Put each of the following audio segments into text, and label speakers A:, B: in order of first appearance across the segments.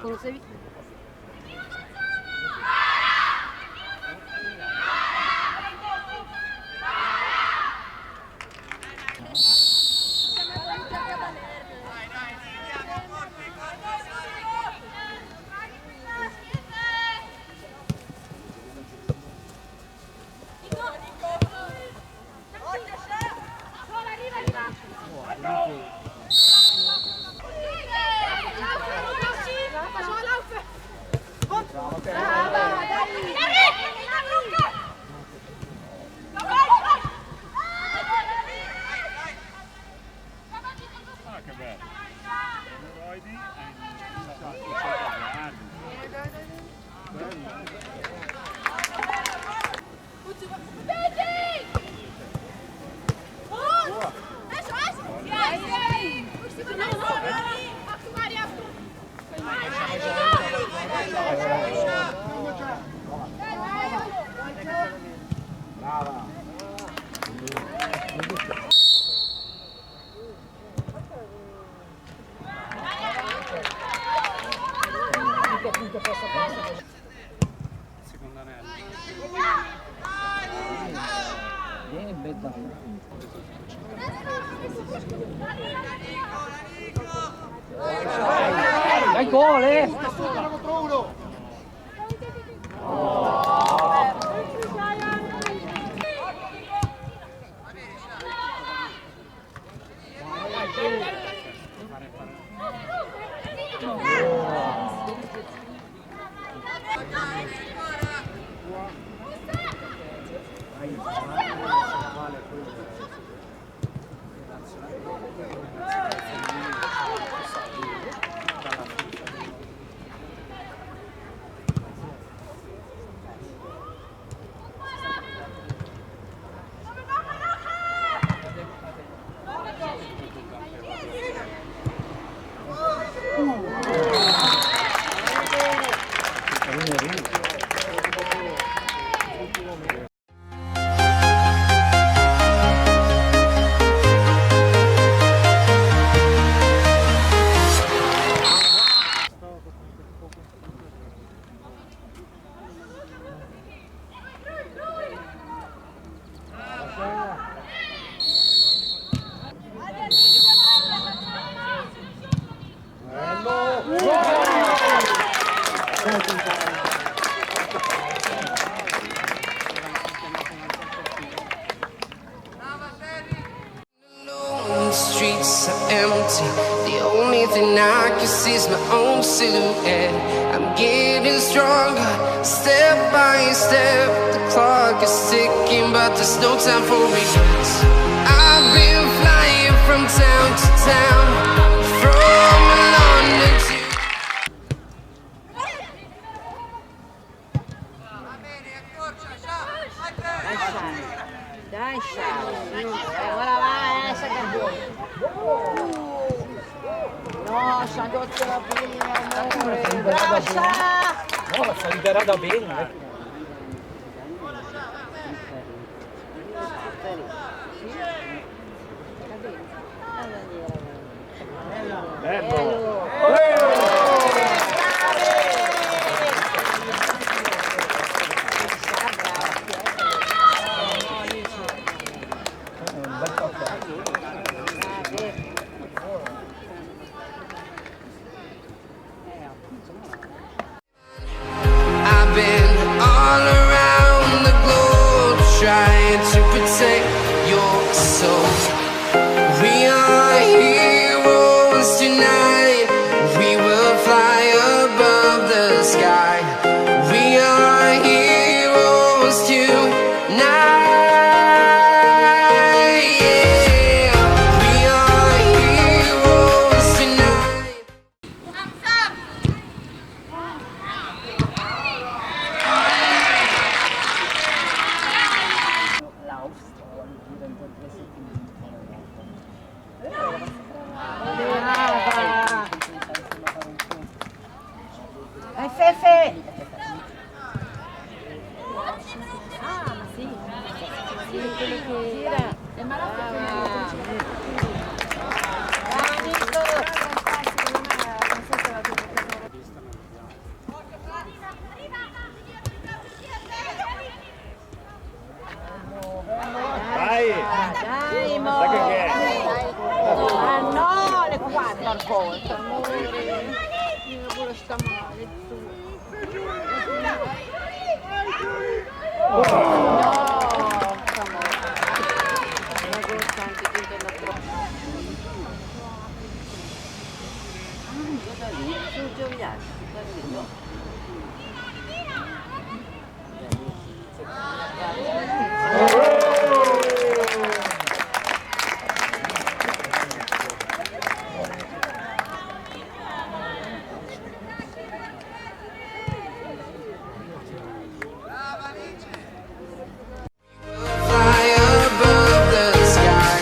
A: Conocevi?
B: Dai gol,
C: Streets are empty. The only thing I can see is my own silhouette. I'm getting stronger, step by step. The clock is ticking, but there's no time for regrets. I've been flying from town to town, from London to
A: Dai, ora va, Sacagone. No, Sciandozzo la prima, amore. Brascia!
B: No, la saliderà da bene. Bello!
C: I've been all around the globe trying to protect your soul. We are heroes tonight. We will fly above the sky. We are heroes tonight. Yeah, we are heroes tonight.
A: Dai, Fefe! Ah, ma sì. Sì, quello che gira. È malato che le tue.
D: No, come una goccia anche qui intorno a troppo. Su gioielli, capito?
C: Fly above the sky.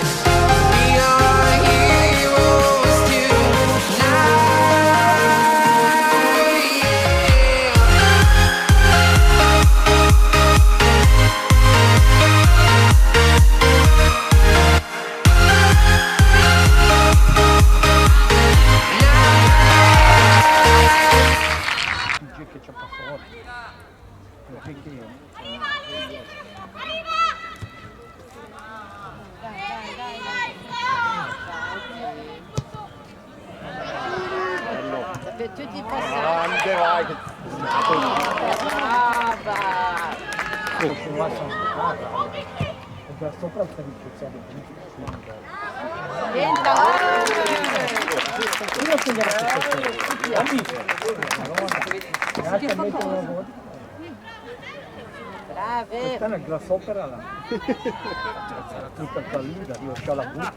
C: We are heroes tonight.
B: Dice che c'è passaporto. Perché io?
D: Per tutti i passaggi.
B: Grande, vai.
D: Brava!
B: E da sopra sta ricercando.
D: Senta!
B: Io sono grazie a me per la voce.
D: Brave!
B: Questa è una grassopera là. Sarà tutta calda, io ho la butta.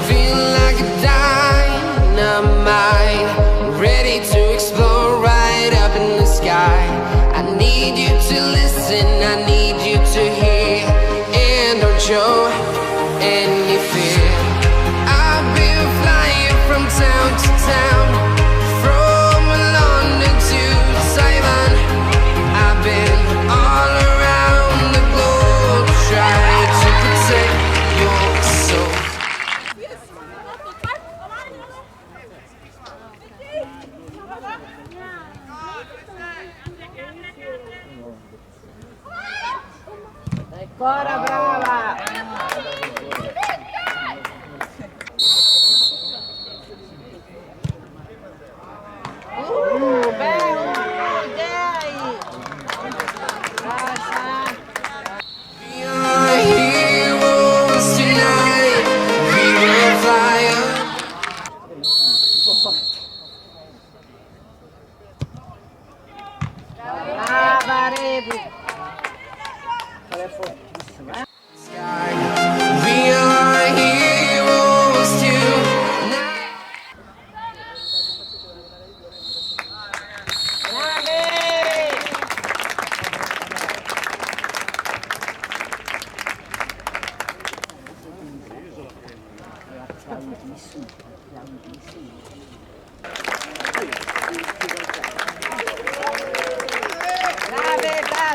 C: Feel like a dynamite, ready to explode right up in the sky. I need you to listen, I need you to hear, and don't show any fear. I've been flying from town to town, from London to Taiwan. I've been all around the globe, trying to protect your soul.
D: Ancora brava! Bello! Dai! Lascia!
C: We are heroes tonight. We will fly up.
D: Brava Rebu!
C: Sky. We are heroes tonight.
D: Grande!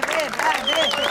D: Brave, brave, brave!